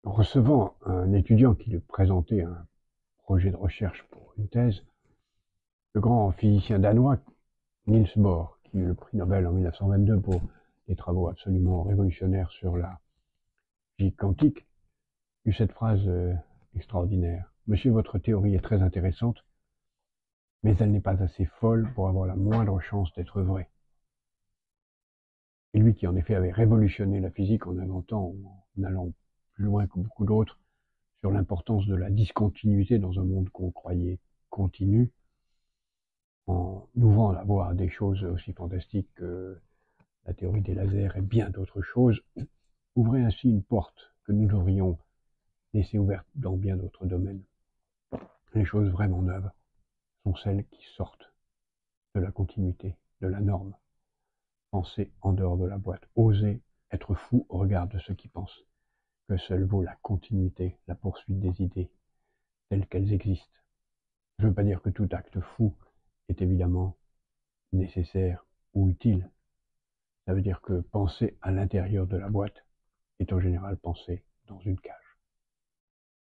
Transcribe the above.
En recevant un étudiant qui lui présentait un projet de recherche pour une thèse, le grand physicien danois Niels Bohr, qui eut le prix Nobel en 1922 pour des travaux absolument révolutionnaires sur la physique quantique, eut cette phrase extraordinaire. Monsieur, votre théorie est très intéressante, mais elle n'est pas assez folle pour avoir la moindre chance d'être vraie. Et lui qui en effet avait révolutionné la physique en inventant, en allant plus loin que beaucoup d'autres, sur l'importance de la discontinuité dans un monde qu'on croyait continu, en ouvrant la voie à des choses aussi fantastiques que la théorie des lasers et bien d'autres choses, ouvrait ainsi une porte que nous devrions laisser ouverte dans bien d'autres domaines. Les choses vraiment neuves sont celles qui sortent de la continuité, de la norme. Penser en dehors de la boîte, oser être fou au regard de ceux qui pensent que seule vaut la continuité, la poursuite des idées telles qu'elles existent. Je ne veux pas dire que tout acte fou est évidemment nécessaire ou utile. Ça veut dire que penser à l'intérieur de la boîte est en général penser dans une cage.